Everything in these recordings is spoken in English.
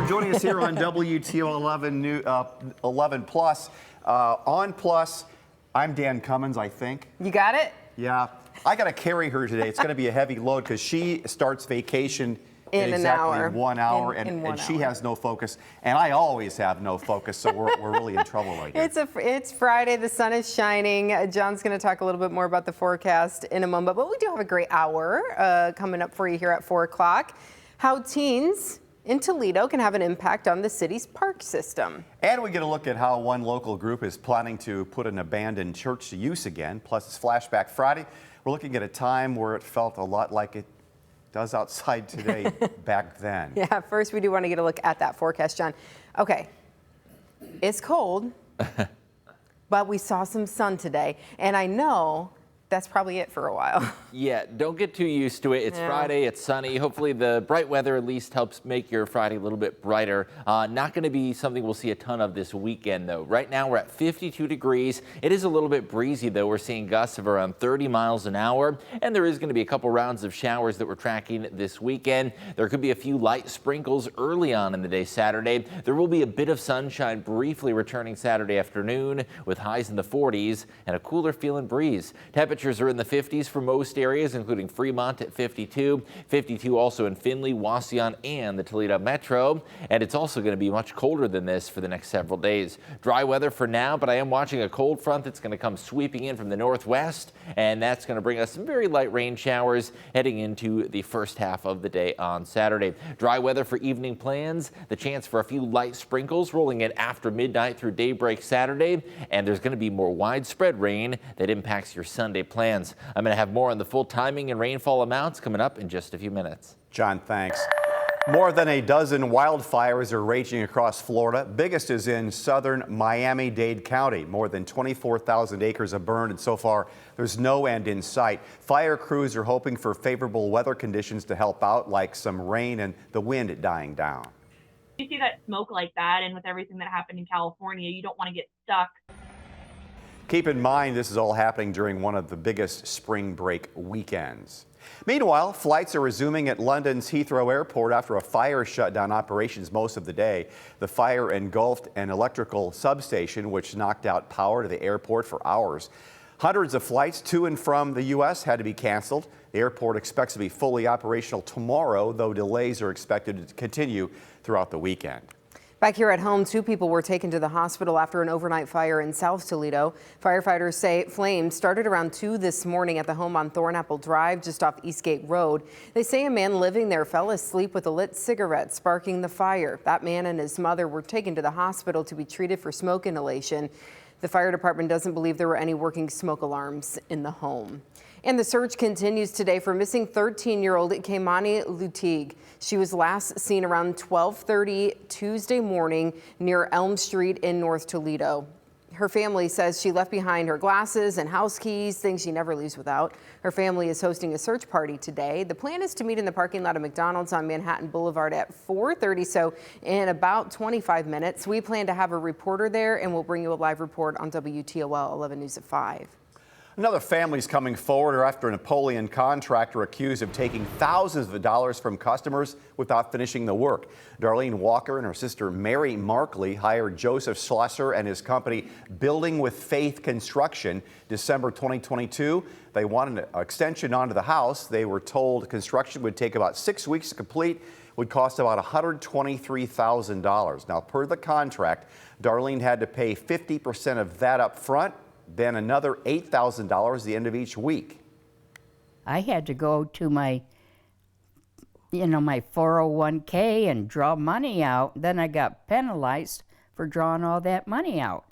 for joining us here on WTOL 11 Plus. On Plus, I'm Dan Cummins, I think. You got it? Yeah. I got to carry her today. It's going to be a heavy load because she starts vacation in exactly 1 hour, and she has no focus, and I always have no focus, so we're really in trouble right here. It's Friday, the sun is shining. John's going to talk a little bit more about the forecast in a moment, but we do have a great hour coming up for you here at 4 o'clock. How teens in Toledo can have an impact on the city's park system. And we get a look at how one local group is planning to put an abandoned church to use again. Plus, it's Flashback Friday. We're looking at a time where it felt a lot like it does outside today back then. Yeah, first we do want to get a look at that forecast, John. Okay, it's cold, but we saw some sun today, and I know that's probably it for a while. Yeah, don't get too used to it. It's Friday, it's sunny. Hopefully the bright weather at least helps make your Friday a little bit brighter. Not going to be something we'll see a ton of this weekend, though. Right now we're at 52 degrees. It is a little bit breezy, though. We're seeing gusts of around 30 miles an hour, and there is going to be a couple rounds of showers that we're tracking this weekend. There could be a few light sprinkles early on in the day Saturday. There will be a bit of sunshine briefly returning Saturday afternoon with highs in the 40s and a cooler feeling breeze. Temperatures are in the 50s for most areas, including Fremont at 52. 52 also in Findlay, Wauseon, and the Toledo Metro. And it's also going to be much colder than this for the next several days. Dry weather for now, but I am watching a cold front that's going to come sweeping in from the northwest, and that's going to bring us some very light rain showers heading into the first half of the day on Saturday. Dry weather for evening plans, the chance for a few light sprinkles rolling in after midnight through daybreak Saturday, and there's going to be more widespread rain that impacts your Sunday plans. I'm going to have more on the full timing and rainfall amounts coming up in just a few minutes. John, thanks. More than a dozen wildfires are raging across Florida. Biggest is in southern Miami-Dade County. More than 24,000 acres have burned, and so far there's no end in sight. Fire crews are hoping for favorable weather conditions to help out, like some rain and the wind dying down. You see that smoke like that, and with everything that happened in California, you don't want to get stuck. Keep in mind, this is all happening during one of the biggest spring break weekends. Meanwhile, flights are resuming at London's Heathrow Airport after a fire shut down operations most of the day. The fire engulfed an electrical substation, which knocked out power to the airport for hours. Hundreds of flights to and from the U.S. had to be canceled. The airport expects to be fully operational tomorrow, though delays are expected to continue throughout the weekend. Back here at home, 2 people were taken to the hospital after an overnight fire in South Toledo. Firefighters say flames started around 2 this morning at the home on Thornapple Drive, just off Eastgate Road. They say a man living there fell asleep with a lit cigarette, sparking the fire. That man and his mother were taken to the hospital to be treated for smoke inhalation. The fire department doesn't believe there were any working smoke alarms in the home. And the search continues today for missing 13-year-old Kaimani Lutig. She was last seen around 12:30 Tuesday morning near Elm Street in North Toledo. Her family says she left behind her glasses and house keys, things she never leaves without. Her family is hosting a search party today. The plan is to meet in the parking lot of McDonald's on Manhattan Boulevard at 4:30, so in about 25 minutes. We plan to have a reporter there, and we'll bring you a live report on WTOL 11 News at 5. Another family's coming forward after a Napoleon contractor accused of taking thousands of dollars from customers without finishing the work. Darlene Walker and her sister Mary Markley hired Joseph Schlosser and his company Building with Faith Construction December 2022. They wanted an extension onto the house. They were told construction would take about 6 weeks to complete, would cost about $123,000. Now, per the contract, Darlene had to pay 50% of that up front, then another $8,000 at the end of each week. I had to go to my 401k and draw money out. Then I got penalized for drawing all that money out.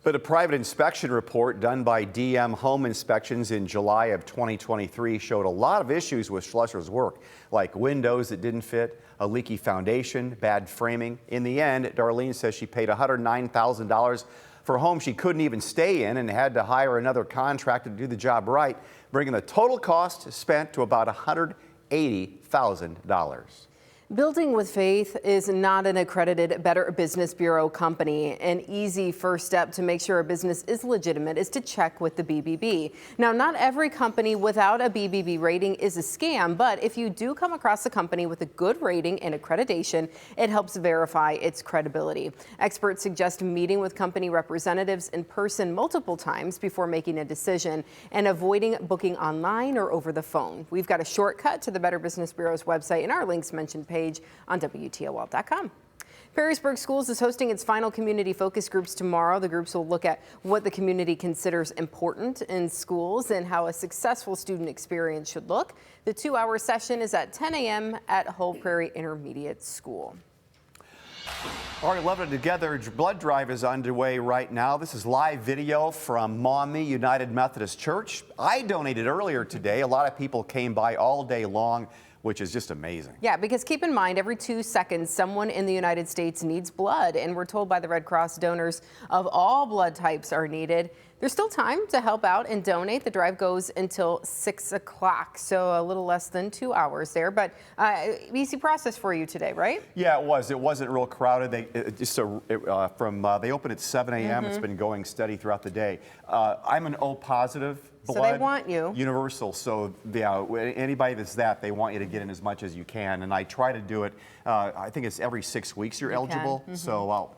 But a private inspection report done by DM Home Inspections in July of 2023 showed a lot of issues with Schlosser's work, like windows that didn't fit, a leaky foundation, bad framing. In the end, Darlene says she paid $109,000 for a home she couldn't even stay in and had to hire another contractor to do the job right, bringing the total cost spent to about $180,000. Building with Faith is not an accredited Better Business Bureau company. An easy first step to make sure a business is legitimate is to check with the BBB. Now, not every company without a BBB rating is a scam, but if you do come across a company with a good rating and accreditation, it helps verify its credibility. Experts suggest meeting with company representatives in person multiple times before making a decision and avoiding booking online or over the phone. We've got a shortcut to the Better Business Bureau's website in our links mentioned page on WTOL.com. Perrysburg Schools is hosting its final community focus groups tomorrow. The groups will look at what the community considers important in schools and how a successful student experience should look. The 2-hour session is at 10 a.m. at Whole Prairie Intermediate School. All right, 11 Together blood drive is underway right now. This is live video from Maumee United Methodist Church. I donated earlier today. A lot of people came by all day long, which is just amazing. Yeah, because keep in mind, every 2 seconds, someone in the United States needs blood, and we're told by the Red Cross donors of all blood types are needed. There's still time to help out and donate. The drive goes until 6 o'clock, so a little less than 2 hours there, but easy process for you today, right? Yeah, it was. It wasn't real crowded. They open at 7 a.m. It's been going steady throughout the day. I'm an O positive blood. So they want you. Universal. So yeah, anybody that's that, they want you to get in as much as you can. And I try to do it. I think it's every 6 weeks you're eligible. So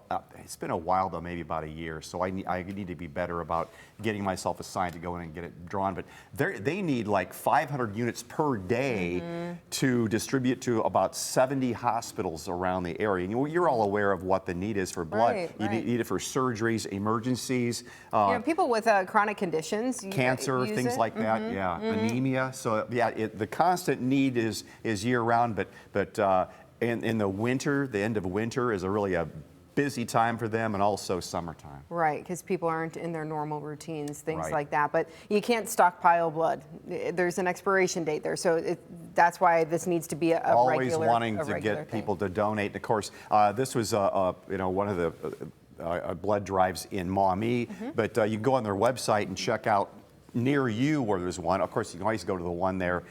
it's been a while though, maybe about a year. So I need to be better about getting myself assigned to go in and get it drawn. But they need like 500 units per day to distribute to about 70 hospitals around the area. And you're all aware of what the need is for blood. Right, you need it for surgeries, emergencies. People with chronic conditions. Cancer, things like that, anemia. So yeah, the constant need is year round, but in the winter, the end of winter is really a busy time for them, and also summertime. Right, because people aren't in their normal routines, things Right. like that. But you can't stockpile blood. There's an expiration date there, so that's why this needs to be a Always regular wanting to regular get thing. people to donate. And of course, this was one of the blood drives in Maumee, but you can go on their website and check out near you where there's one. Of course, you can always go to the one there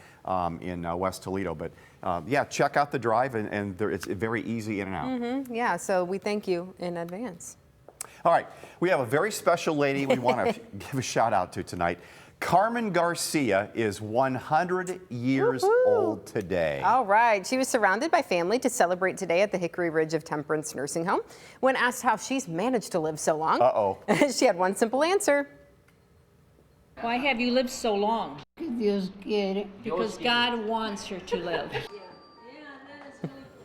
in West Toledo, but yeah, check out the drive, and it's very easy in and out. Yeah, so we thank you in advance. All right, we have a very special lady we want to give a shout out to tonight. Carmen Garcia is 100 years old today. All right, she was surrounded by family to celebrate today at the Hickory Ridge of Temperance Nursing Home. When asked how she's managed to live so long, she had one simple answer. Why have you lived so long? Dios quiere. Because God wants her to live.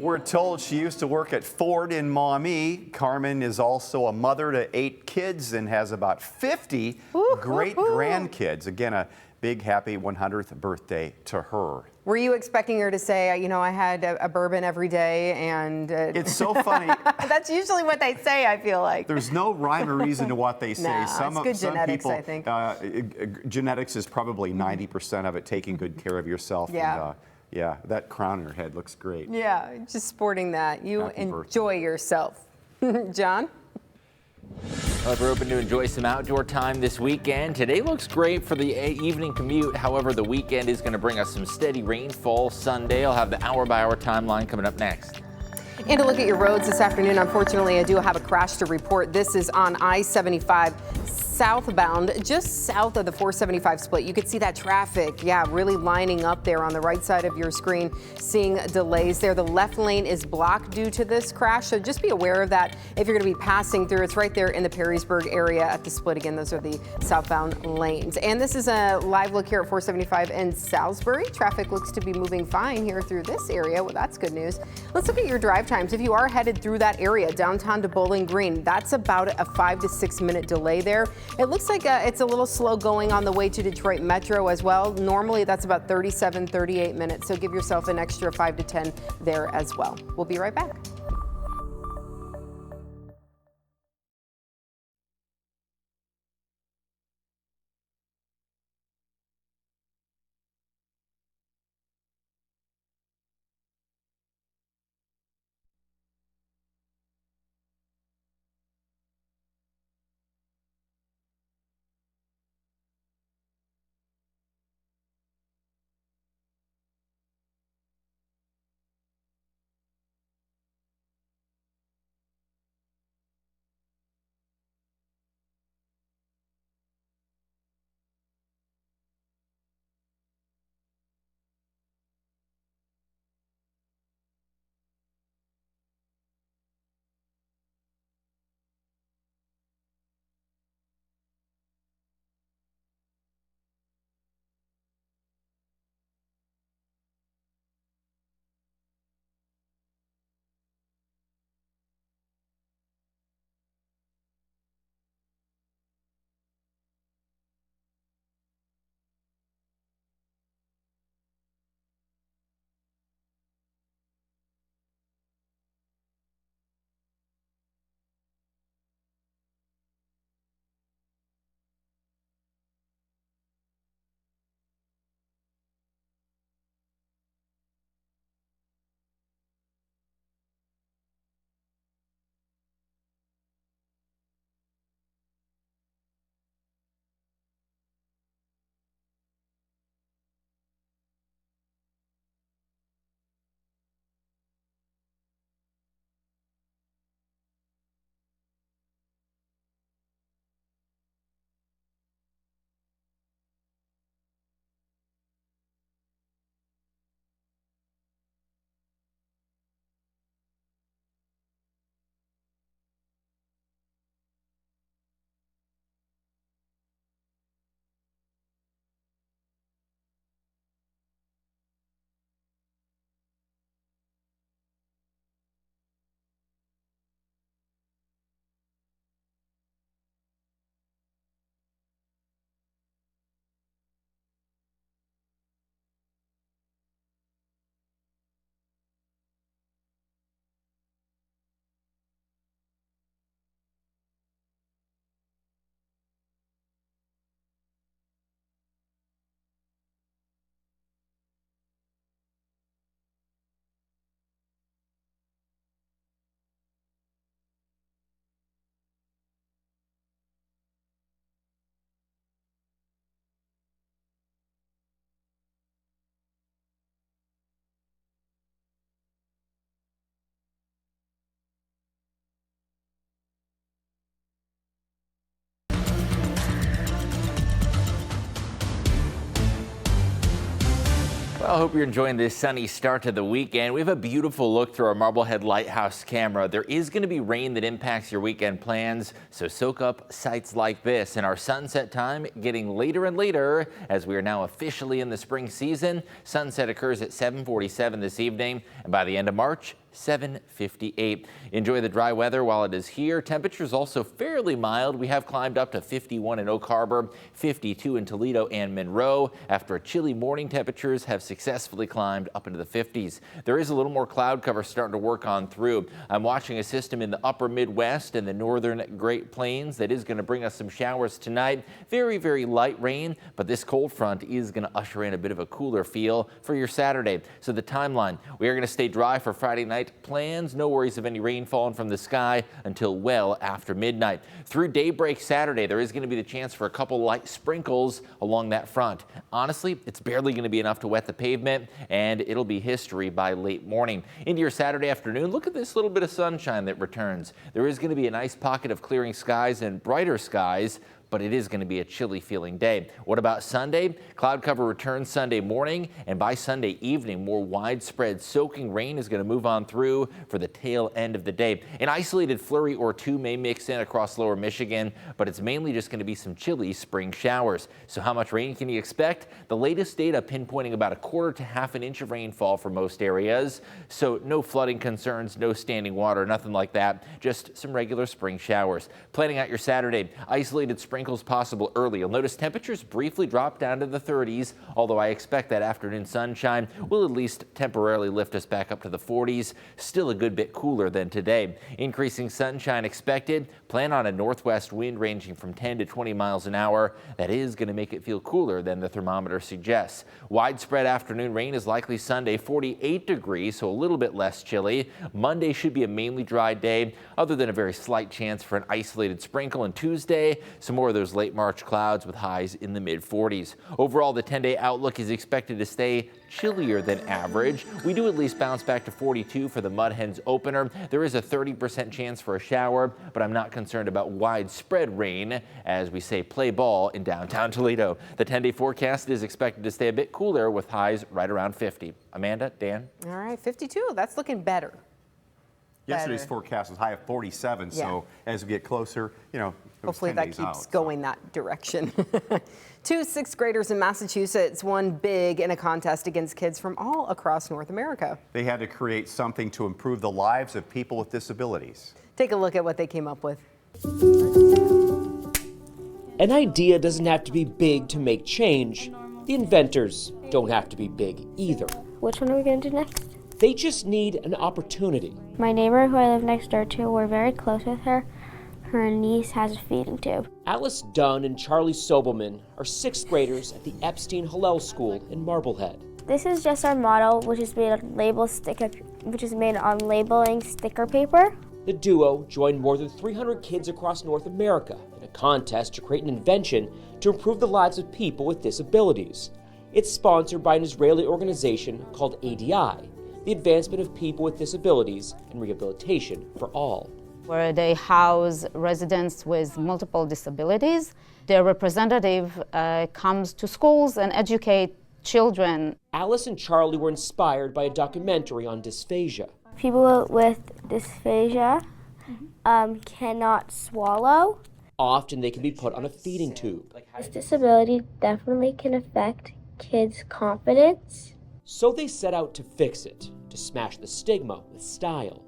We're told she used to work at Ford in Maumee. Carmen is also a mother to 8 kids and has about 50 great-grandkids. Again, a big, happy 100th birthday to her. Were you expecting her to say, you know, I had a bourbon every day and... It's so funny. That's usually what they say, I feel like. There's no rhyme or reason to what they say. Nah, it's good genetics, people, I think. Genetics is probably 90% of it, taking good care of yourself. Yeah. And, yeah, that crown on her head looks great. Yeah, just sporting that. You Happy enjoy yourself. John? Well, if we're hoping to enjoy some outdoor time this weekend, today looks great for the evening commute. However, the weekend is going to bring us some steady rainfall Sunday. I'll have the hour-by-hour timeline coming up next. And to look at your roads this afternoon, unfortunately, I do have a crash to report. This is on I-75 southbound, just south of the 475 split. You could see that traffic, really lining up there on the right side of your screen, seeing delays there. The left lane is blocked due to this crash, so just be aware of that if you're going to be passing through. It's right there in the Perrysburg area at the split. Again, those are the southbound lanes. And this is a live look here at 475 in Salisbury. Traffic looks to be moving fine here through this area. Well, that's good news. Let's look at your drive times. If you are headed through that area, downtown to Bowling Green, that's about a 5 to 6 minute delay there. It looks like it's a little slow going on the way to Detroit Metro as well. Normally that's about 37, 38 minutes, so give yourself an extra 5 to 10 there as well. We'll be right back. Well, I hope you're enjoying this sunny start to the weekend. We have a beautiful look through our Marblehead Lighthouse camera. There is going to be rain that impacts your weekend plans, so soak up sights like this. And our sunset time getting later and later as we are now officially in the spring season. Sunset occurs at 7:47 this evening, and by the end of March, 7:58. Enjoy the dry weather while it is here. Temperatures also fairly mild. We have climbed up to 51 in Oak Harbor, 52 in Toledo and Monroe. After a chilly morning, temperatures have successfully climbed up into the 50s. There is a little more cloud cover starting to work on through. I'm watching a system in the upper Midwest and the northern Great Plains that is going to bring us some showers tonight. Very, very light rain, but this cold front is going to usher in a bit of a cooler feel for your Saturday. So the timeline, we are going to stay dry for Friday night plans. No worries of any rain falling from the sky until well after midnight. Through daybreak Saturday, there is going to be the chance for a couple light sprinkles along that front. Honestly, it's barely going to be enough to wet the pavement, and it'll be history by late morning. Into your Saturday afternoon, look at this little bit of sunshine that returns. There is going to be a nice pocket of clearing skies and brighter skies, but it is going to be a chilly feeling day. What about Sunday? Cloud cover returns Sunday morning, and by Sunday evening, more widespread soaking rain is going to move on through for the tail end of the day. An isolated flurry or two may mix in across lower Michigan, but it's mainly just going to be some chilly spring showers. So how much rain can you expect? The latest data pinpointing about 1/4 to 1/2 an inch of rainfall for most areas. So no flooding concerns, no standing water, nothing like that. Just some regular spring showers. Planning out your Saturday, isolated sprinkles possible early. You'll notice temperatures briefly drop down to the 30s, although I expect that afternoon sunshine will at least temporarily lift us back up to the 40s. Still a good bit cooler than today. Increasing sunshine expected. Plan on a northwest wind ranging from 10 to 20 miles an hour. That is going to make it feel cooler than the thermometer suggests. Widespread afternoon rain is likely Sunday, 48 degrees, so a little bit less chilly. Monday should be a mainly dry day, other than a very slight chance for an isolated sprinkle. And Tuesday, some more of those late March clouds with highs in the mid-40s. Overall, the 10-day outlook is expected to stay chillier than average. We do at least bounce back to 42 for the Mud Hens opener. There is a 30% chance for a shower, but I'm not concerned about widespread rain as we say play ball in downtown Toledo. The 10-day forecast is expected to stay a bit cooler with highs right around 50. Amanda, Dan? All right, 52. That's looking better. Yesterday's forecast was high of 47, so as we get closer, hopefully that keeps going that direction. 2 6th graders in Massachusetts won big in a contest against kids from all across North America. They had to create something to improve the lives of people with disabilities. Take a look at what they came up with. An idea doesn't have to be big to make change. The inventors don't have to be big either. Which one are we going to do next? They just need an opportunity. My neighbor who I live next door to, we're very close with her. Her niece has a feeding tube. Alice Dunn and Charlie Sobelman are 6th graders at the Epstein Hillel School in Marblehead. This is just our model, which is made on labeling sticker paper. The duo joined more than 300 kids across North America in a contest to create an invention to improve the lives of people with disabilities. It's sponsored by an Israeli organization called ADI, the Advancement of People with Disabilities and Rehabilitation for All. Where they house residents with multiple disabilities. Their representative comes to schools and educate children. Alice and Charlie were inspired by a documentary on dysphagia. People with dysphagia cannot swallow. Often they can be put on a feeding tube. This disability definitely can affect kids' confidence. So they set out to fix it, to smash the stigma with style.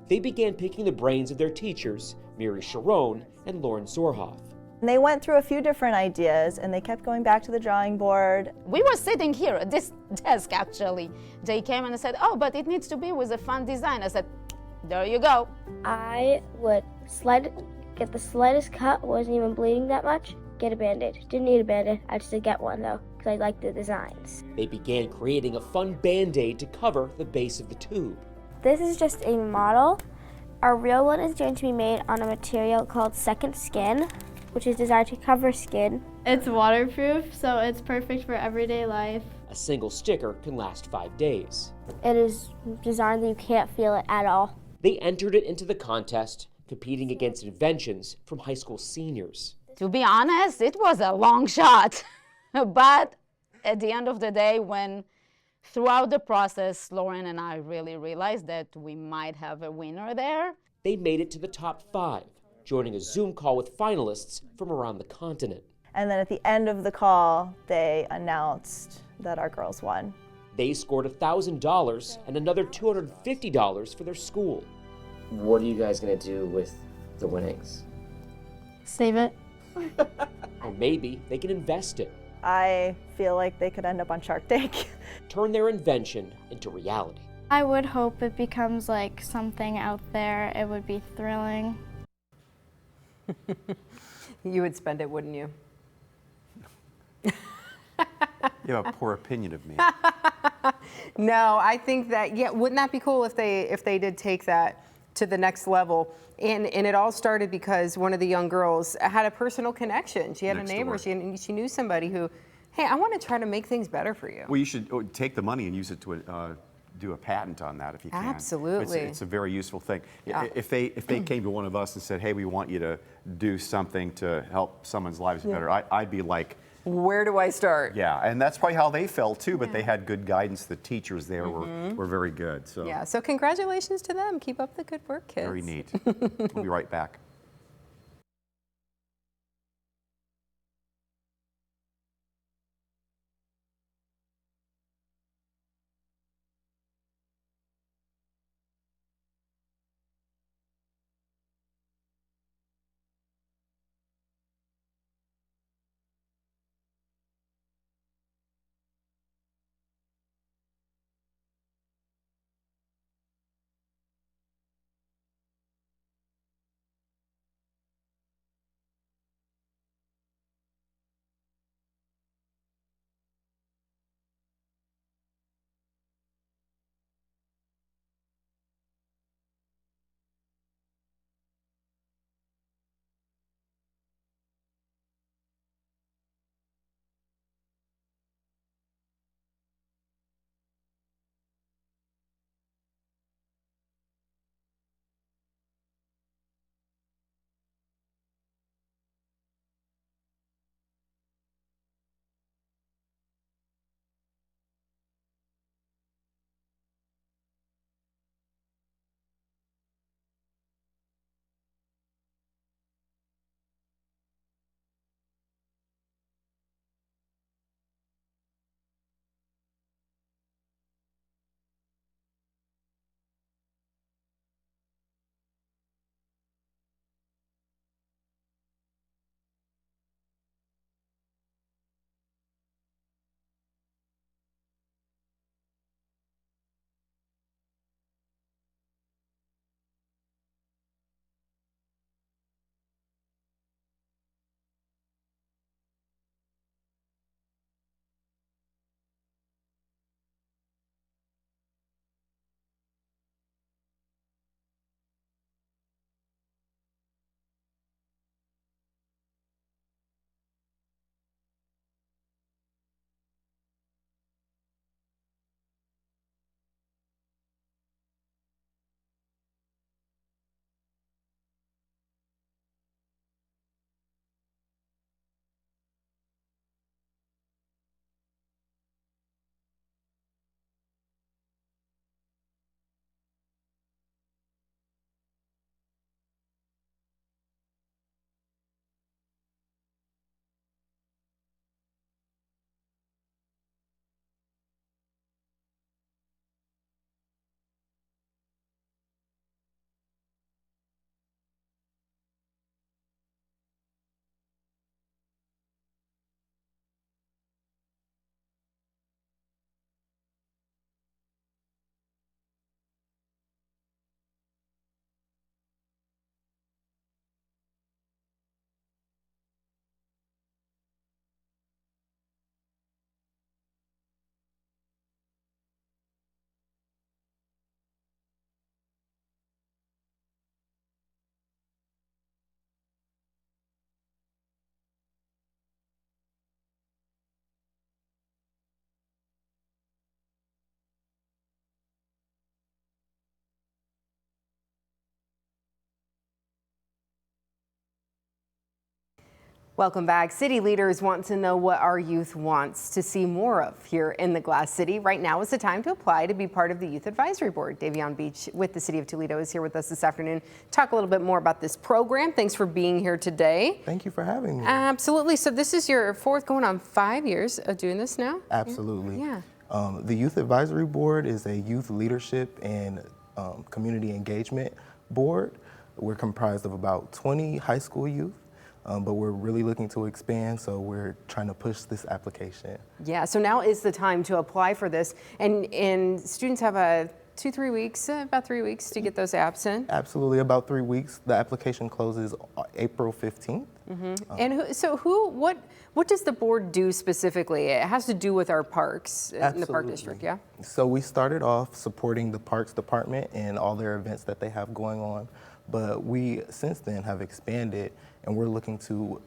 They began picking the brains of their teachers, Miri Sharon and Lauren Zorhoff. They went through a few different ideas and they kept going back to the drawing board. We were sitting here at this desk actually. They came and said, oh, but it needs to be with a fun design. I said, there you go. I would get the slightest cut, wasn't even bleeding that much, get a Band-Aid. Didn't need a Band-Aid, I just did get one though, because I liked the designs. They began creating a fun Band-Aid to cover the base of the tube. This is just a model. Our real one is going to be made on a material called Second Skin, which is designed to cover skin. It's waterproof, so it's perfect for everyday life. A single sticker can last 5 days. It is designed that you can't feel it at all. They entered it into the contest, competing against inventions from high school seniors. To be honest, it was a long shot. But at the end of the day, when Throughout the process, Lauren and I really realized that we might have a winner there. They made it to the top 5, joining a Zoom call with finalists from around the continent. And then at the end of the call, they announced that our girls won. They scored $1,000 and another $250 for their school. What are you guys going to do with the winnings? Save it. Or maybe they can invest it. I feel like they could end up on Shark Tank. Turn their invention into reality. I would hope it becomes like something out there. It would be thrilling. You would spend it, wouldn't you? You have a poor opinion of me. No, I think that, yeah, wouldn't that be cool if they did take that to the next level? And it all started because one of the young girls had a personal connection. She had Next a neighbor. door. She knew somebody who, hey, I want to try to make things better for you. Well, you should take the money and use it to do a patent on that if you can. Absolutely. It's a very useful thing. Yeah. If they came to one of us and said, hey, we want you to do something to help someone's lives better, I'd be like, where do I start? yeah, and that's probably how they felt too, but they had good guidance. The teachers there were very good. So Yeah, so congratulations to them. Keep up the good work, kids. very neat. We'll be right back. Welcome back. City leaders want to know what our youth wants to see more of here in the Glass City. Right now is the time to apply to be part of the Youth Advisory Board. Davion Beach with the City of Toledo is here with us this afternoon. Talk a little bit more about this program. Thanks for being here today. Thank you for having me. Absolutely. So this is your fourth, going on 5 years of doing this now? Absolutely. Yeah. The Youth Advisory Board is a youth leadership and community engagement board. We're comprised of about 20 high school youth. But we're really looking to expand, so we're trying to push this application. Yeah, so now is the time to apply for this, and students have about 3 weeks to get those apps in. Absolutely, about 3 weeks. The application closes April 15th. What does the board do specifically? It has to do with our parks in the Park District, yeah? So we started off supporting the Parks Department and all their events that they have going on, but we since then have expanded and we're looking to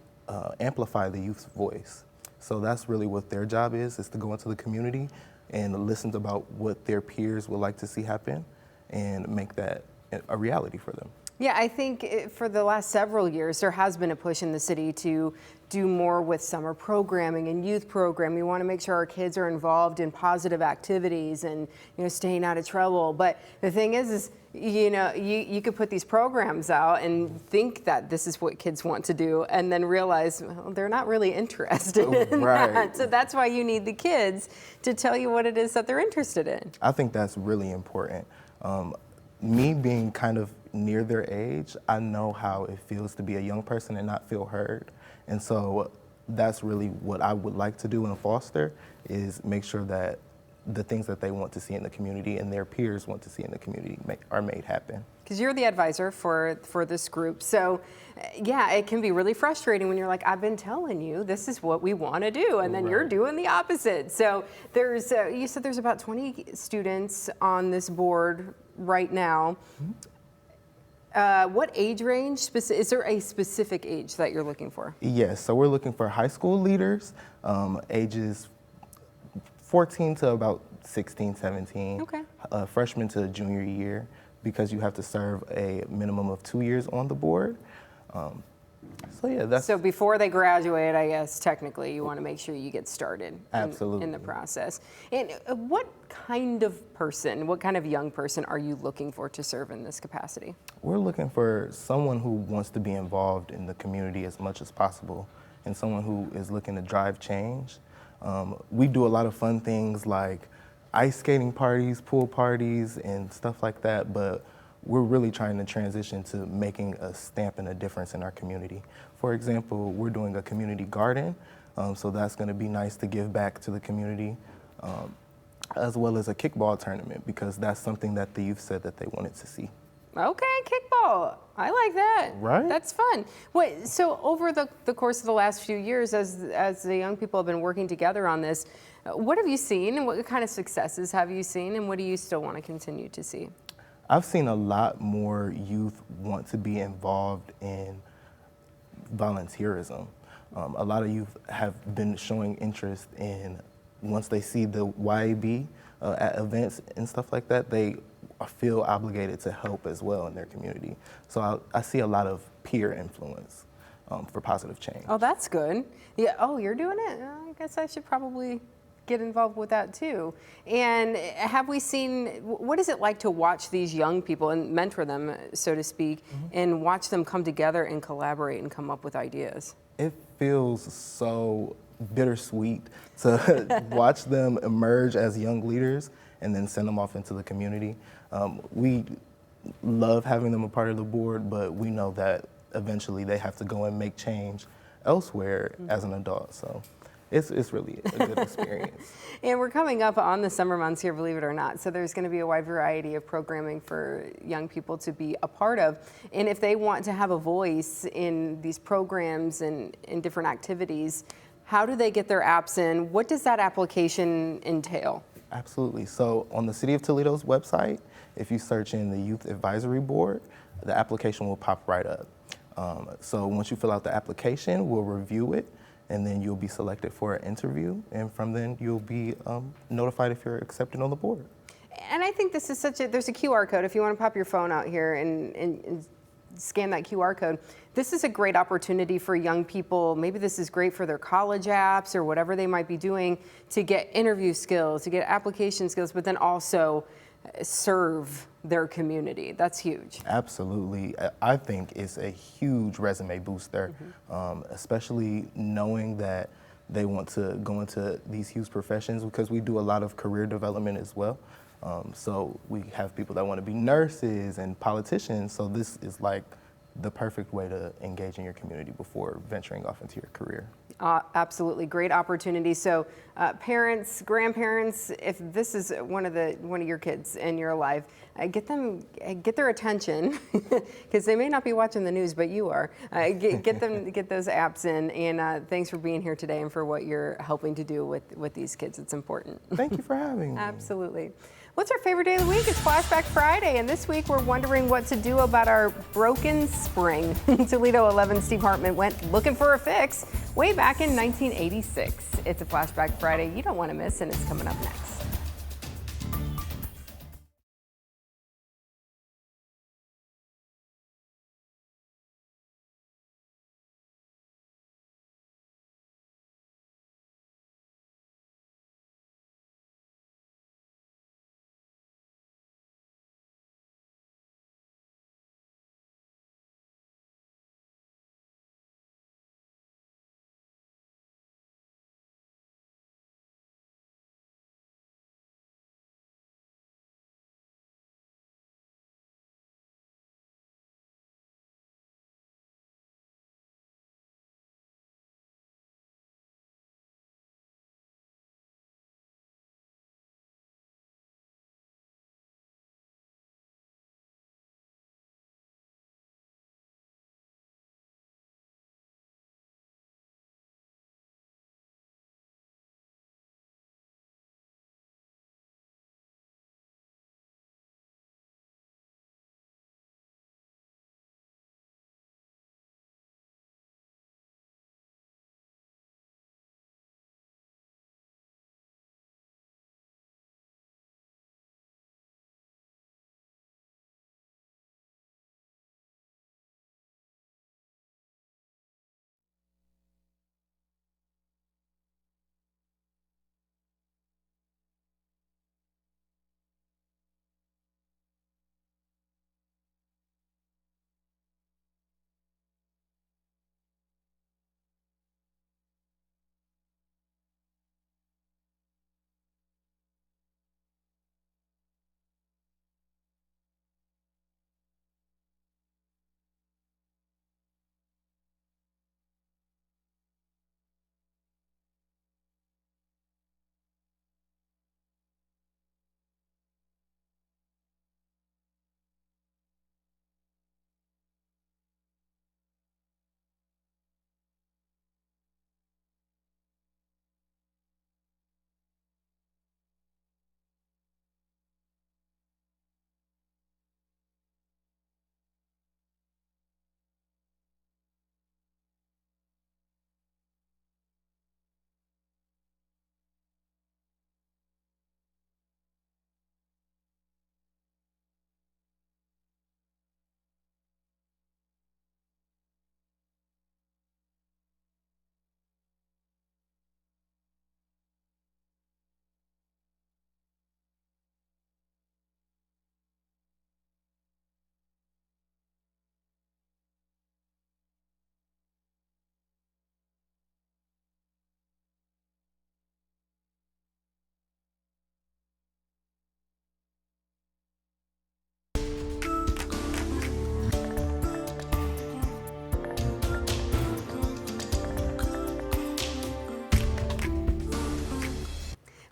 amplify the youth's voice. So that's really what their job is to go into the community and listen about what their peers would like to see happen and make that a reality for them. Yeah, I think for the last several years, there has been a push in the city to do more with summer programming and youth programming. We want to make sure our kids are involved in positive activities and, staying out of trouble. But the thing is you could put these programs out and think that this is what kids want to do and then realize, well, they're not really interested in that. So that's why you need the kids to tell you what it is that they're interested in. I think that's really important. Me being kind of near their age, I know how it feels to be a young person and not feel heard. And so that's really what I would like to do and foster, is make sure that the things that they want to see in the community and their peers want to see in the community are made happen. Because you're the advisor for this group. So yeah, it can be really frustrating when you're like, I've been telling you this is what we want to do, and then you're doing the opposite. So you said there's about 20 students on this board right now. What age range? Is there a specific age that you're looking for? Yes, so we're looking for high school leaders, ages 14 to about 16, 17, okay. Freshman to junior year, because you have to serve a minimum of 2 years on the board. So before they graduate, I guess technically you want to make sure you get started in the process. And what kind of young person are you looking for to serve in this capacity? We're looking for someone who wants to be involved in the community as much as possible, and someone who is looking to drive change. We do a lot of fun things like ice skating parties, pool parties, and stuff like that, but we're really trying to transition to making a stamp and a difference in our community. For example, we're doing a community garden, so that's going to be nice to give back to the community, as well as a kickball tournament, because that's something that the youth said that they wanted to see. Okay, kickball. I like that. Right? That's fun. So over the course of the last few years, as the young people have been working together on this, what have you seen, and what kind of successes have you seen, and what do you still want to continue to see? I've seen a lot more youth want to be involved in volunteerism. A lot of youth have been showing interest in, once they see the YAB at events and stuff like that, they feel obligated to help as well in their community. So I see a lot of peer influence for positive change. Oh, that's good. Yeah. Oh, you're doing it? I guess I should probably get involved with that too. And have we seen, what is it like to watch these young people and mentor them, so to speak, and watch them come together and collaborate and come up with ideas? It feels so bittersweet to watch them emerge as young leaders and then send them off into the community. We love having them a part of the board, but we know that eventually they have to go and make change elsewhere as an adult. So it's really a good experience. And we're coming up on the summer months here, believe it or not. So there's going to be a wide variety of programming for young people to be a part of. And if they want to have a voice in these programs and in different activities, how do they get their apps in? What does that application entail? Absolutely. So on the City of Toledo's website, if you search in the Youth Advisory Board, the application will pop right up. So once you fill out the application, we'll review it, and then you'll be selected for an interview, and from then you'll be notified if you're accepted on the board. And I think this is there's a QR code if you want to pop your phone out here and scan that QR code. This is a great opportunity for young people. Maybe this is great for their college apps or whatever they might be doing to get interview skills, to get application skills, but then also serve their community. That's huge. Absolutely. I think it's a huge resume booster, especially knowing that they want to go into these huge professions, because we do a lot of career development as well. So we have people that want to be nurses and politicians. So this is like the perfect way to engage in your community before venturing off into your career. Absolutely, great opportunity. So parents, grandparents, if this is one of your kids in your life, get their attention, because they may not be watching the news, but you are. Get those apps in, and thanks for being here today and for what you're helping to do with these kids. It's important. Thank you for having me. Absolutely. What's our favorite day of the week? It's Flashback Friday, and this week we're wondering what to do about our broken spring. Toledo 11 Steve Hartman went looking for a fix way back in 1986. It's a Flashback Friday you don't want to miss, and it's coming up next.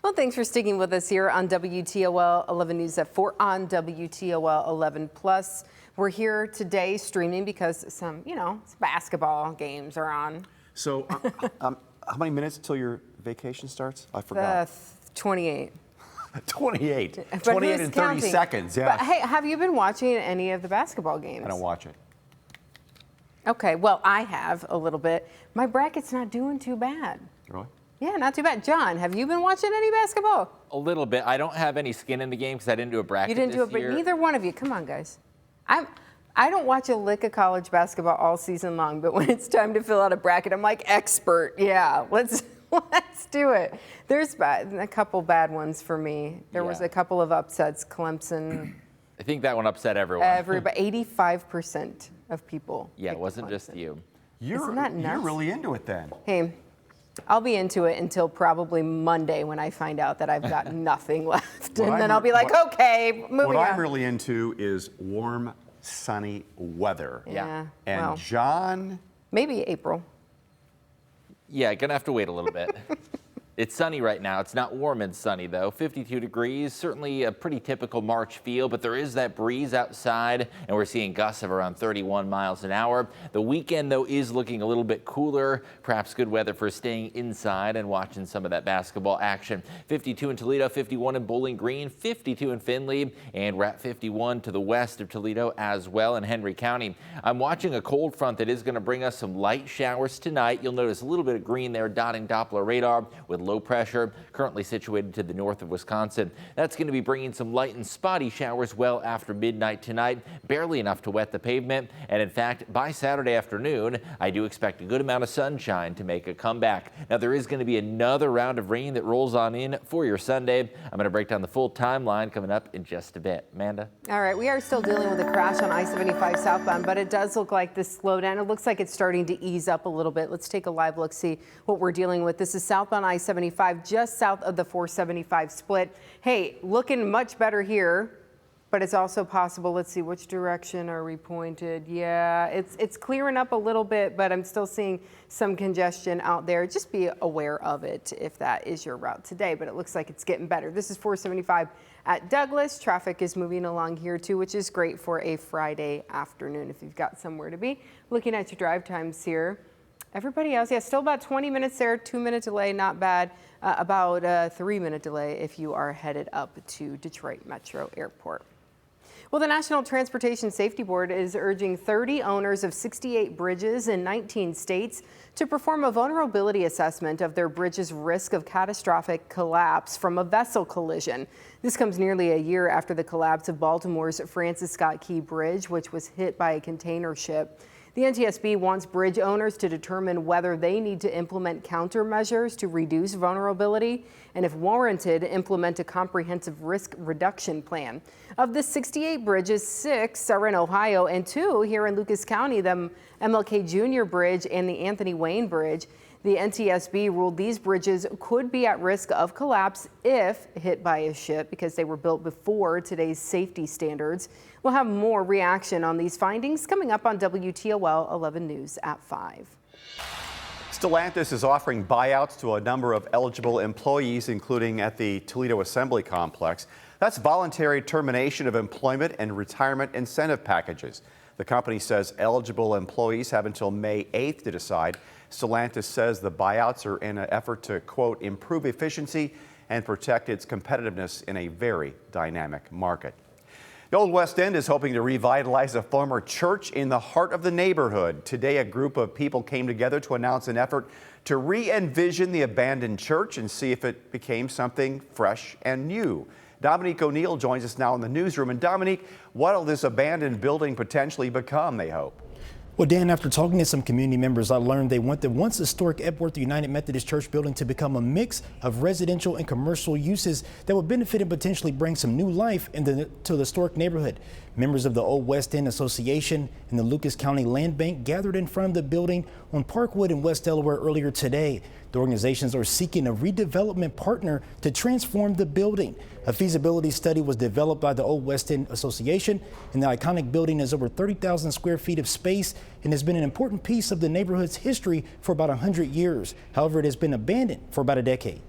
Well, thanks for sticking with us here on WTOL 11 News at 4 on WTOL 11 Plus. We're here today streaming because some basketball games are on. So, how many minutes until your vacation starts? I forgot. 28. 28. But 28 who's and 30 counting? seconds, yeah. But hey, have you been watching any of the basketball games? I don't watch it. Okay, well, I have a little bit. My bracket's not doing too bad. Really? Yeah, not too bad. John, have you been watching any basketball? A little bit. I don't have any skin in the game because I didn't do a bracket You didn't do it, this but year. neither one of you. Come on, guys. I don't watch a lick of college basketball all season long, but when it's time to fill out a bracket, I'm like, expert. Yeah, let's do it. There's a couple bad ones for me. There was a couple of upsets. Clemson. I think that one upset everyone. Everybody, 85% of people. Yeah, it wasn't just you. Isn't that nuts? You're really into it then. Hey, I'll be into it until probably Monday when I find out that I've got nothing left. And then I'll be like, okay, moving on. What I'm really into is warm, sunny weather. Yeah. And well, John? Maybe April. Yeah, gonna have to wait a little bit. It's sunny right now. It's not warm and sunny, though. 52 degrees, certainly a pretty typical March feel, but there is that breeze outside, and we're seeing gusts of around 31 miles an hour. The weekend, though, is looking a little bit cooler. Perhaps good weather for staying inside and watching some of that basketball action. 52 in Toledo, 51 in Bowling Green, 52 in Findlay, and we're at 51 to the west of Toledo as well in Henry County. I'm watching a cold front that is going to bring us some light showers tonight. You'll notice a little bit of green there dotting Doppler radar with low pressure currently situated to the north of Wisconsin. That's going to be bringing some light and spotty showers well after midnight tonight, barely enough to wet the pavement. And in fact, by Saturday afternoon, I do expect a good amount of sunshine to make a comeback. Now, there is going to be another round of rain that rolls on in for your Sunday. I'm going to break down the full timeline coming up in just a bit. Amanda? All right, we are still dealing with a crash on I-75 southbound, but it does look like this slowed down. It looks like it's starting to ease up a little bit. Let's take a live look, see what we're dealing with. This is southbound I-75, just south of the 475 split. Hey, looking much better here, but it's also possible. Let's see, which direction are we pointed? Yeah, it's clearing up a little bit, but I'm still seeing some congestion out there. Just be aware of it if that is your route today, but it looks like it's getting better. This is 475 at Douglas. Traffic is moving along here too, which is great for a Friday afternoon if you've got somewhere to be. Looking at your drive times here. Everybody else, yeah, still about 20 minutes there, 2-minute delay, not bad. About a 3-minute delay if you are headed up to Detroit Metro Airport. Well, the National Transportation Safety Board is urging 30 owners of 68 bridges in 19 states to perform a vulnerability assessment of their bridge's risk of catastrophic collapse from a vessel collision. This comes nearly a year after the collapse of Baltimore's Francis Scott Key Bridge, which was hit by a container ship. The NTSB wants bridge owners to determine whether they need to implement countermeasures to reduce vulnerability and, if warranted, implement a comprehensive risk reduction plan. Of the 68 bridges, 6 are in Ohio and 2 here in Lucas County, the MLK Jr. Bridge and the Anthony Wayne Bridge. The NTSB ruled these bridges could be at risk of collapse if hit by a ship because they were built before today's safety standards. We'll have more reaction on these findings coming up on WTOL 11 News at 5. Stellantis is offering buyouts to a number of eligible employees, including at the Toledo Assembly Complex. That's voluntary termination of employment and retirement incentive packages. The company says eligible employees have until May 8th to decide. Stellantis says the buyouts are in an effort to, quote, improve efficiency and protect its competitiveness in a very dynamic market. The Old West End is hoping to revitalize a former church in the heart of the neighborhood. Today, a group of people came together to announce an effort to re-envision the abandoned church and see if it became something fresh and new. Dominique O'Neill joins us now in the newsroom. And Dominique, what will this abandoned building potentially become, they hope? Well, Dan, after talking to some community members, I learned they want the once historic Epworth United Methodist Church building to become a mix of residential and commercial uses that would benefit and potentially bring some new life to the historic neighborhood. Members of the Old West End Association and the Lucas County Land Bank gathered in front of the building on Parkwood in West Delaware earlier today. The organizations are seeking a redevelopment partner to transform the building. A feasibility study was developed by the Old West End Association, and the iconic building has over 30,000 square feet of space and has been an important piece of the neighborhood's history for about 100 years. However, it has been abandoned for about a decade.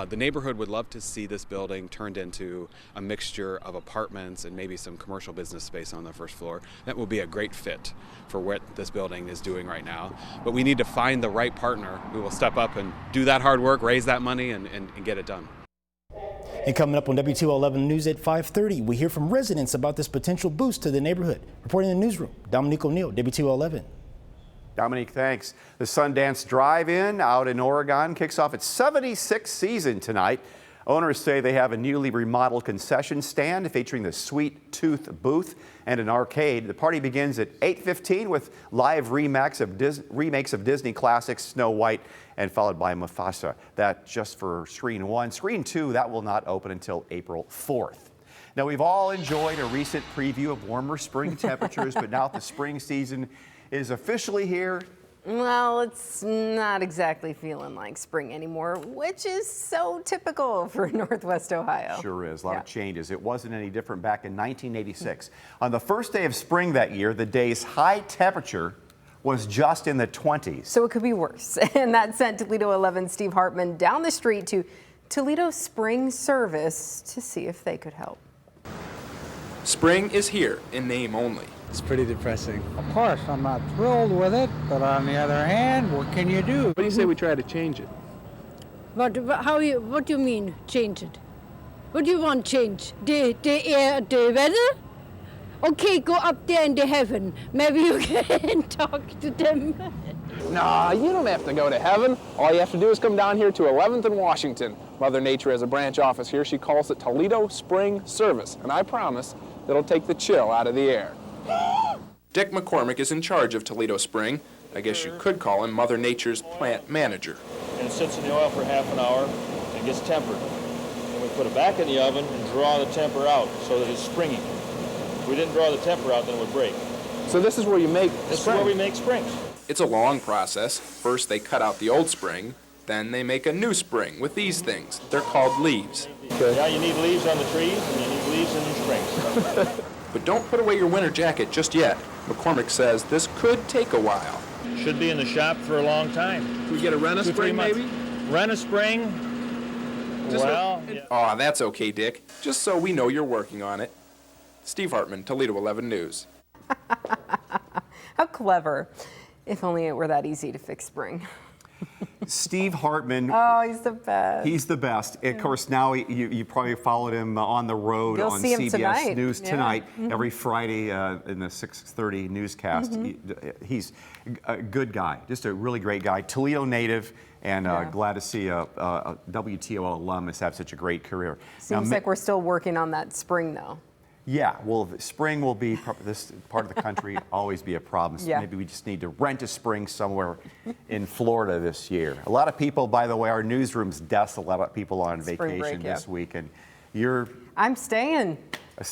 The neighborhood would love to see this building turned into a mixture of apartments and maybe some commercial business space on the first floor. That will be a great fit for what this building is doing right now. But we need to find the right partner who will step up and do that hard work, raise that money, and get it done. And coming up on WTOL 11 News at 5:30, we hear from residents about this potential boost to the neighborhood. Reporting in the newsroom, Dominique O'Neill, WTOL 11. Dominique, thanks. The Sundance Drive-In out in Oregon kicks off its 76th season tonight. Owners say they have a newly remodeled concession stand featuring the Sweet Tooth booth and an arcade. The party begins at 8:15 with live remakes of Disney classics Snow White and followed by Mufasa. That just for Screen 1. Screen 2, that will not open until April 4th. Now, we've all enjoyed a recent preview of warmer spring temperatures, but now the spring season is officially here. Well, it's not exactly feeling like spring anymore, which is so typical for Northwest Ohio. Sure is. A lot of changes. It wasn't any different back in 1986. On the first day of spring that year, the day's high temperature was just in the 20s. So it could be worse. And that sent Toledo 11 Steve Hartman down the street to Toledo Spring Service to see if they could help. Spring is here in name only. It's pretty depressing. Of course, I'm not thrilled with it, but on the other hand, what can you do? What do you say we try to change it? What do you mean, change it? What do you want change? The air, the weather? Okay, go up there in the heaven. Maybe you can talk to them. Nah, you don't have to go to heaven. All you have to do is come down here to 11th and Washington. Mother Nature has a branch office here. She calls it Toledo Spring Service, and I promise it'll take the chill out of the air. Dick McCormick is in charge of Toledo Spring. I guess you could call him Mother Nature's plant manager. And it sits in the oil for half an hour and gets tempered. And we put it back in the oven and draw the temper out so that it's springy. If we didn't draw the temper out, then it would break. So this is where you make This is where we make springs. It's a long process. First they cut out the old spring, then they make a new spring with these things. They're called leaves. Okay. Yeah, you need leaves on the trees and you need leaves in your springs. But don't put away your winter jacket just yet. McCormick says this could take a while. Should be in the shop for a long time. Can we get a rent a spring, maybe? Rent a spring? Aw, that's okay, Dick. Just so we know you're working on it. Steve Hartman, Toledo 11 News. How clever. If only it were that easy to fix spring. Steve Hartman. Oh, he's the best. He's the best. Of course, now you probably followed him on the road You'll on see him CBS tonight. News Yeah. tonight, every Friday in the 6:30 newscast. He's a good guy, just a really great guy. Toledo native, and glad to see a WTOL alumnus have such a great career. Seems like we're still working on that spring, though. Yeah, well, spring will be, this part of the country always be a problem. So Yeah. maybe we just need to rent a spring somewhere in Florida this year. A lot of people, by the way, our newsroom's desk, a lot of people on vacation break, this week, and you're I'm staying.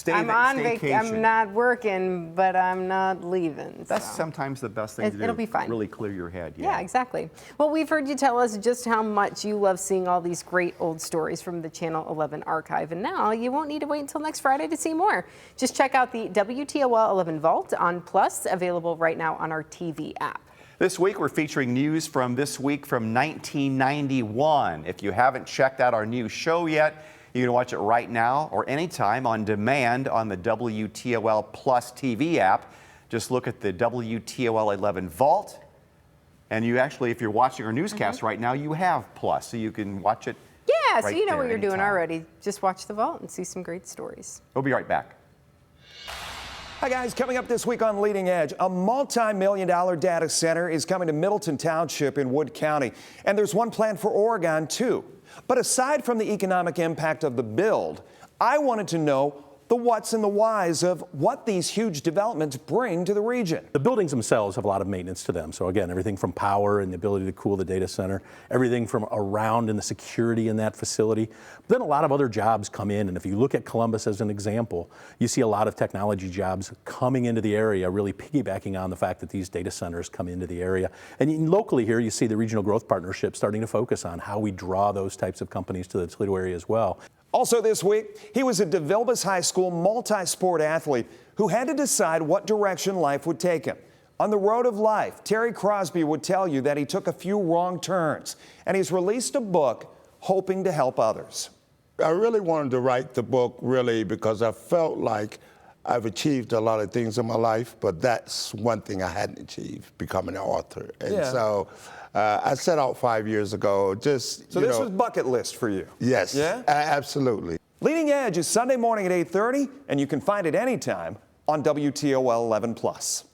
I'm on vacation. I'm not working, but I'm not leaving. That's so. sometimes the best thing to do. It'll be fine. Really clear your head. Yeah, exactly. Well, we've heard you tell us just how much you love seeing all these great old stories from the Channel 11 archive. And now you won't need to wait until next Friday to see more. Just check out the WTOL 11 Vault on Plus, available right now on our TV app. This week, we're featuring news from this week from 1991. If you haven't checked out our new show yet, you can watch it right now or anytime on demand on the WTOL Plus TV app. Just look at the WTOL 11 Vault. And you actually, if you're watching our newscast right now, you have Plus, so you can watch it. Yeah, so right you know there what you're doing anytime. already. Just watch the Vault and see some great stories. We'll be right back. Hi guys, coming up this week on Leading Edge, a multi-million-dollar data center is coming to Middleton Township in Wood County. And there's one planned for Oregon too. But aside from the economic impact of the build, I wanted to know the whats and the whys of what these huge developments bring to the region. The buildings themselves have a lot of maintenance to them. So again, everything from power and the ability to cool the data center, everything from around and the security in that facility. But then a lot of other jobs come in. And if you look at Columbus as an example, you see a lot of technology jobs coming into the area, really piggybacking on the fact that these data centers come into the area. And locally here, you see the Regional Growth Partnership starting to focus on how we draw those types of companies to the Toledo area as well. Also this week, he was a DeVilbiss High School multi-sport athlete who had to decide what direction life would take him. On the road of life, Terry Crosby would tell you that he took a few wrong turns, and he's released a book hoping to help others. I really wanted to write the book really because I felt like I've achieved a lot of things in my life, but that's one thing I hadn't achieved, becoming an author. And so I set out 5 years ago, So this was bucket list for you? Yes, absolutely. Leading Edge is Sunday morning at 8:30, and you can find it anytime on WTOL 11+.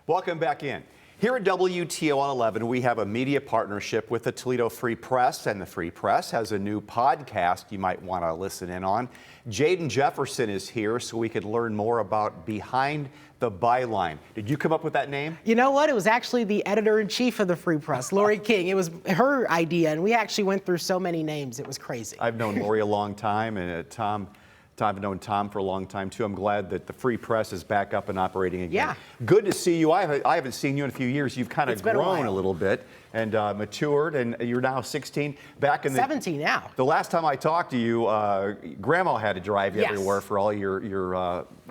Welcome back in. Here at WTOL 11, we have a media partnership with the Toledo Free Press, and the Free Press has a new podcast you might want to listen in on. Jaden Jefferson is here so we could learn more about Behind the Byline. Did you come up with that name? You know what? It was actually the editor-in-chief of the Free Press, Lori King. It was her idea, and we actually went through so many names. It was crazy. I've known Lori a long time, and I've known Tom for a long time, too. I'm glad that the Free Press is back up and operating again. Yeah. Good to see you. I haven't seen you in a few years. You've kind of grown a little bit and matured, and you're now 16. Back in 17 now. The last time I talked to you, Grandma had to drive you everywhere for all your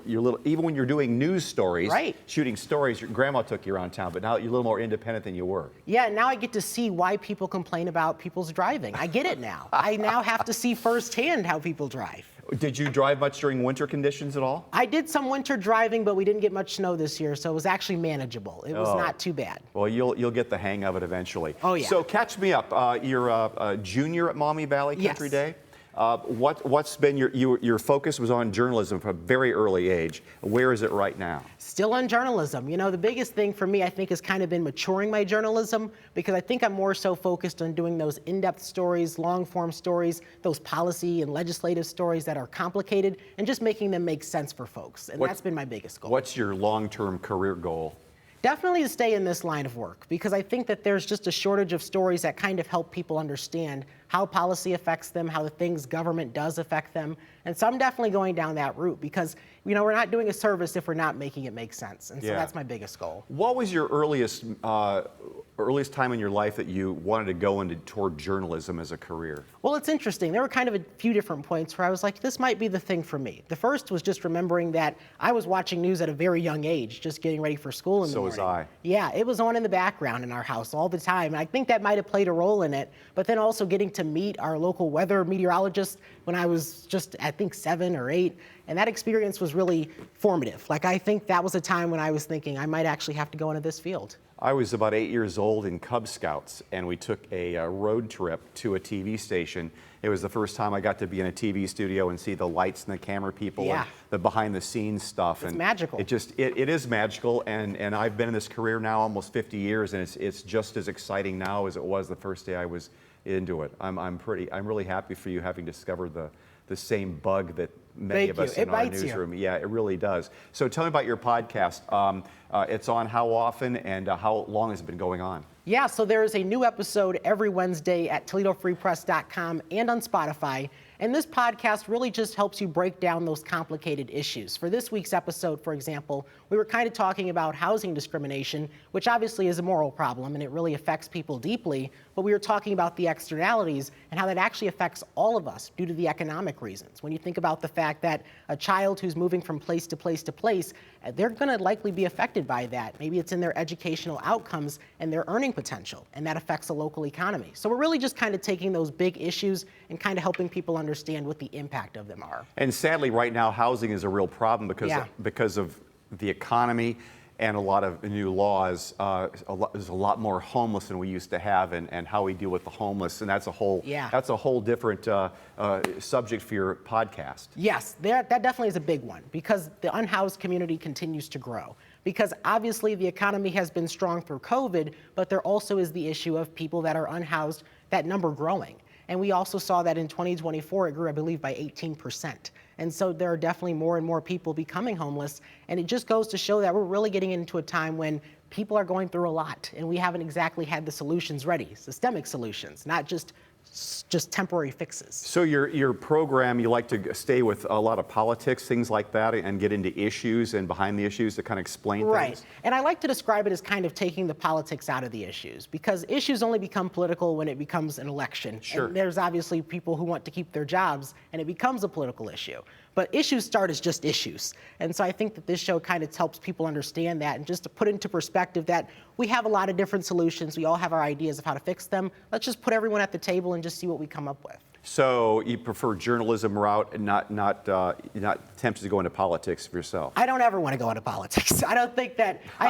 little, even when you're doing news stories, shooting stories, your grandma took you around town, but now you're a little more independent than you were. Yeah, now I get to see why people complain about people's driving. I get it now. I now have to see firsthand how people drive. Did you drive much during winter conditions at all? I did some winter driving, but we didn't get much snow this year, so it was actually manageable. It was not too bad. Well, you'll get the hang of it eventually. Oh, yeah. So catch me up. You're a junior at Maumee Valley Country Day. What's been your focus was on journalism from a very early age. Where is it right now? Still on journalism. You know, the biggest thing for me, I think, has kind of been maturing my journalism, because I think I'm more so focused on doing those in-depth stories, long-form stories, those policy and legislative stories that are complicated, and just making them make sense for folks. And that's been my biggest goal. What's your long-term career goal? Definitely to stay in this line of work, because I think that there's just a shortage of stories that kind of help people understand how policy affects them, how the things government does affect them. And so I'm definitely going down that route, because we're not doing a service if we're not making it make sense. And so that's my biggest goal. What was your earliest time in your life that you wanted to go toward journalism as a career? Well, it's interesting. There were kind of a few different points where I was like, this might be the thing for me. The first was just remembering that I was watching news at a very young age, just getting ready for school in the morning. So was I. Yeah, it was on in the background in our house all the time. And I think that might have played a role in it. But then also getting to meet our local weather meteorologist when I was just, I think, 7 or 8. And that experience was really formative. Like, I think that was a time when I was thinking I might actually have to go into this field. I was about 8 years old in Cub Scouts, and we took a road trip to a TV station. It was the first time I got to be in a TV studio and see the lights and the camera people and the behind-the-scenes stuff. It's magical. It is magical, and I've been in this career now almost 50 years, and it's just as exciting now as it was the first day I was into it. I'm really happy for you having discovered the same bug that many of us in our newsroom. Yeah, it really does. So tell me about your podcast. It's on how often, and how long has it been going on? Yeah, so there is a new episode every Wednesday at ToledoFreePress.com and on Spotify. And this podcast really just helps you break down those complicated issues. For this week's episode, for example, we were kind of talking about housing discrimination, which obviously is a moral problem and it really affects people deeply. But we were talking about the externalities and how that actually affects all of us due to the economic reasons. When you think about the fact that a child who's moving from place to place to place, they're going to likely be affected by that. Maybe it's in their educational outcomes and their earning potential, and that affects the local economy. So we're really just kind of taking those big issues and kind of helping people understand what the impact of them are. And sadly, right now, housing is a real problem because of the economy and a lot of new laws. There's a lot more homeless than we used to have, and how we deal with the homeless, and that's a whole different subject for your podcast. Yes, that definitely is a big one, because the unhoused community continues to grow. Because obviously the economy has been strong through COVID, but there also is the issue of people that are unhoused, that number growing. And we also saw that in 2024, it grew, I believe, by 18%. And so there are definitely more and more people becoming homeless. And it just goes to show that we're really getting into a time when people are going through a lot, and we haven't exactly had the solutions ready, systemic solutions, not just temporary fixes. So your program, you like to stay with a lot of politics, things like that, and get into issues and behind the issues to kind of explain things? Right. And I like to describe it as kind of taking the politics out of the issues, because issues only become political when it becomes an election. Sure. And there's obviously people who want to keep their jobs, and it becomes a political issue. But issues start as just issues. And so I think that this show kind of helps people understand that, and just to put into perspective that we have a lot of different solutions. We all have our ideas of how to fix them. Let's just put everyone at the table and just see what we come up with. So you prefer journalism route and not tempted to go into politics for yourself? I don't ever want to go into politics. I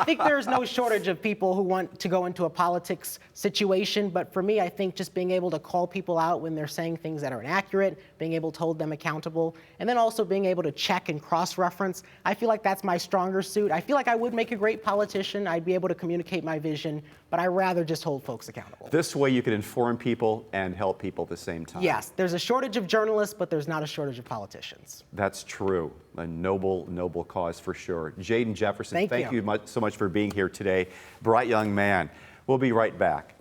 think there's no shortage of people who want to go into a politics situation, but for me, I think just being able to call people out when they're saying things that are inaccurate, being able to hold them accountable, and then also being able to check and cross-reference, I feel like that's my stronger suit. I feel like I would make a great politician. I'd be able to communicate my vision, but I'd rather just hold folks accountable. This way you can inform people and help people at the same time. Yes, there's a shortage of journalists, but there's not a shortage of politicians. That's true. A noble, noble cause for sure. Jaden Jefferson, thank you so much for being here today. Bright young man. We'll be right back.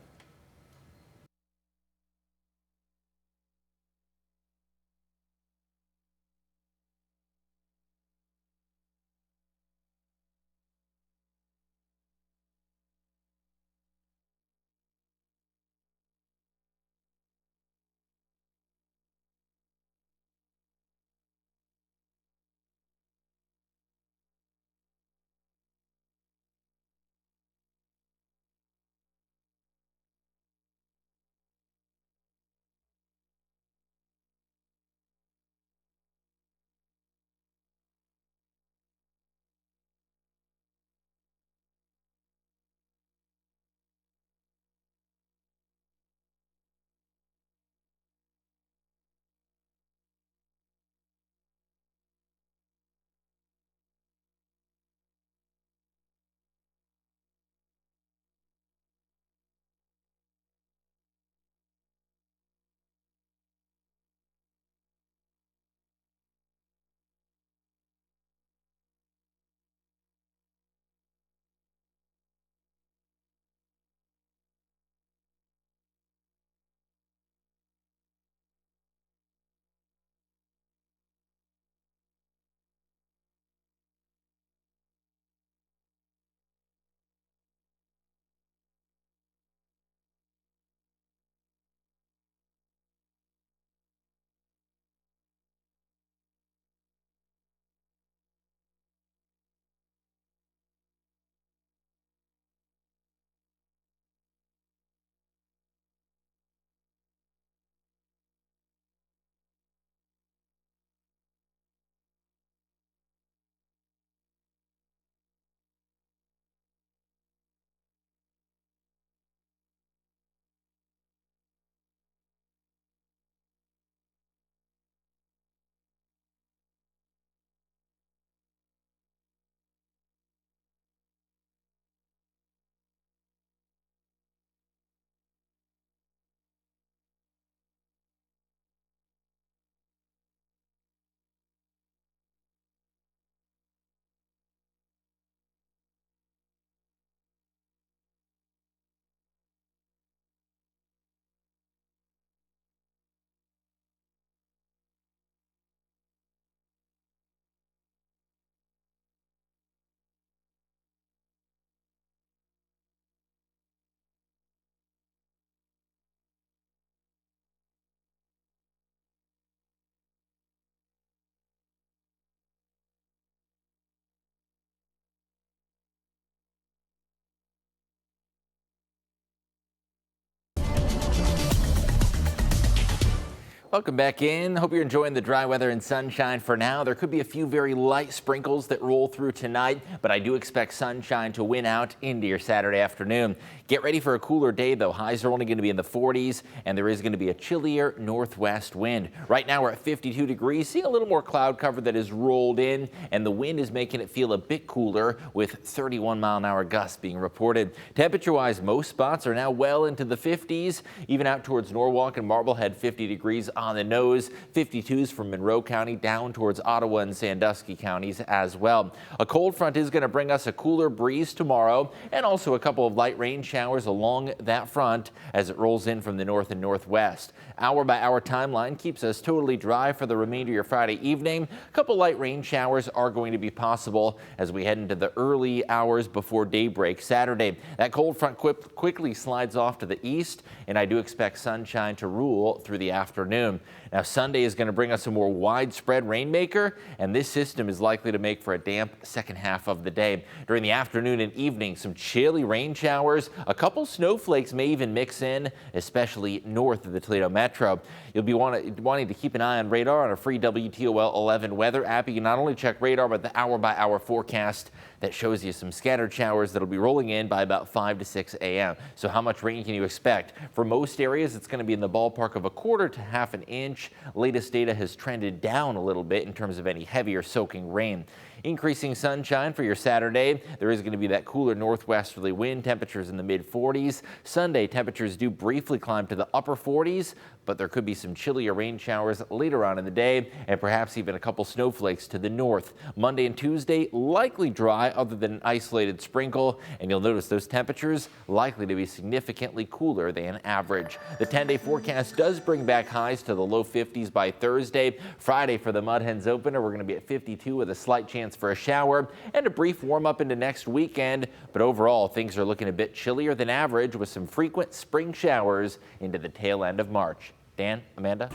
Welcome back in. Hope you're enjoying the dry weather and sunshine for now. There could be a few very light sprinkles that roll through tonight, but I do expect sunshine to win out into your Saturday afternoon. Get ready for a cooler day, though. Highs are only going to be in the 40s, and there is going to be a chillier northwest wind. Right now, we're at 52 degrees, seeing a little more cloud cover that has rolled in, and the wind is making it feel a bit cooler with 31-mile-an-hour gusts being reported. Temperature-wise, most spots are now well into the 50s, even out towards Norwalk and Marblehead, 50 degrees on the nose. 52s from Monroe County down towards Ottawa and Sandusky counties as well. A cold front is going to bring us a cooler breeze tomorrow, and also a couple of light rain showers along that front as it rolls in from the north and northwest. Hour by hour timeline keeps us totally dry for the remainder of your Friday evening. A couple light rain showers are going to be possible as we head into the early hours before daybreak Saturday. That cold front quickly slides off to the east, and I do expect sunshine to rule through the afternoon. Now, Sunday is going to bring us a more widespread rainmaker, and this system is likely to make for a damp second half of the day. During the afternoon and evening, some chilly rain showers. A couple snowflakes may even mix in, especially north of the Toledo Metro. metro. You'll be wanting to keep an eye on radar on a free WTOL 11 weather app. You can not only check radar, but the hour-by-hour forecast that shows you some scattered showers that'll be rolling in by about 5 to 6 a.m. So how much rain can you expect? For most areas, it's going to be in the ballpark of 1/4 to 1/2 an inch. Latest data has trended down a little bit in terms of any heavier soaking rain. Increasing sunshine for your Saturday. There is going to be that cooler northwesterly wind, temperatures in the mid-40s. Sunday, temperatures do briefly climb to the upper 40s, but there could be some chillier rain showers later on in the day and perhaps even a couple snowflakes to the north. Monday and Tuesday, likely dry other than an isolated sprinkle, and you'll notice those temperatures likely to be significantly cooler than average. The 10-day forecast does bring back highs to the low 50s by Thursday. Friday for the Mud Hens opener, we're going to be at 52 with a slight chance for a shower and a brief warm up into next weekend. But overall, things are looking a bit chillier than average with some frequent spring showers into the tail end of March. Dan, Amanda?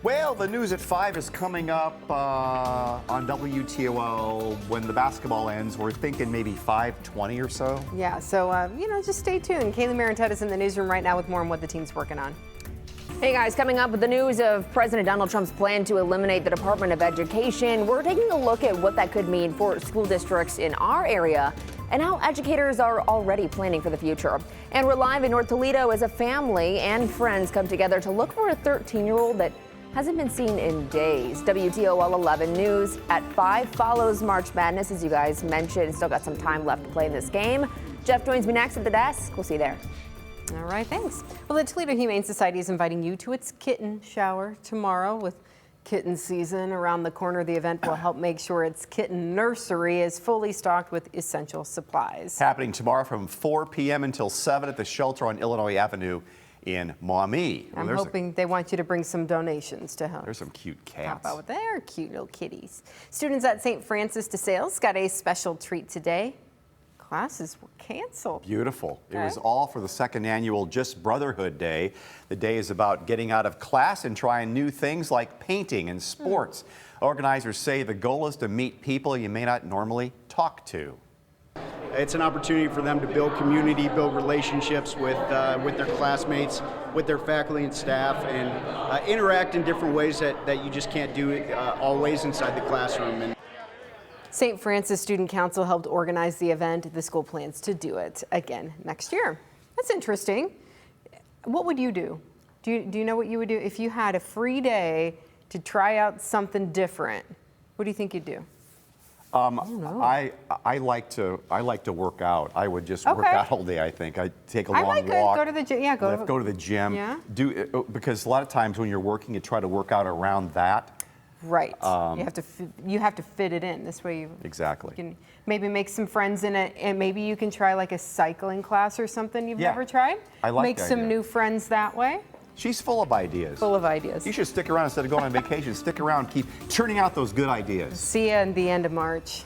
Well, the news at 5 is coming up on WTOL when the basketball ends. We're thinking maybe 5:20 or so. Yeah, so, just stay tuned. Kaylee Marantetta is in the newsroom right now with more on what the team's working on. Hey guys, coming up with the news of President Donald Trump's plan to eliminate the Department of Education. We're taking a look at what that could mean for school districts in our area and how educators are already planning for the future. And we're live in North Toledo as a family and friends come together to look for a 13-year-old that hasn't been seen in days. WTOL 11 News at 5 follows March Madness, as you guys mentioned. Still got some time left to play in this game. Jeff joins me next at the desk. We'll see you there. All right, thanks. Well, the Toledo Humane Society is inviting you to its kitten shower tomorrow. With kitten season around the corner, the event will help make sure its kitten nursery is fully stocked with essential supplies. Happening tomorrow from 4 p.m. until 7 at the shelter on Illinois Avenue in Maumee. I'm hoping they want you to bring some donations to help. There's some cute cats. How about they are cute little kitties. Students at St. Francis de Sales got a special treat today. Classes were canceled. Beautiful. Okay. It was all for the second annual Just Brotherhood Day. The day is about getting out of class and trying new things like painting and sports. Organizers say the goal is to meet people you may not normally talk to. It's an opportunity for them to build community, build relationships with their classmates, with their faculty and staff, and interact in different ways that you just can't do always inside the classroom. St. Francis Student Council helped organize the event. The school plans to do it again next year. That's interesting. What would you do? Do you know what you would do if you had a free day to try out something different? What do you think you'd do? I like to work out. I would just work out all day. I think I'd take a long walk. Go to the gym. Yeah, go to the gym. Yeah. Because a lot of times when you're working, you try to work out around that. Right. You have to fit it in. This way you can maybe make some friends in it, and maybe you can try like a cycling class or something you've never tried. I like Make that some idea. new friends that way. She's full of ideas. Full of ideas. You should stick around instead of going on vacation. Stick around, keep churning out those good ideas. See you in the end of March.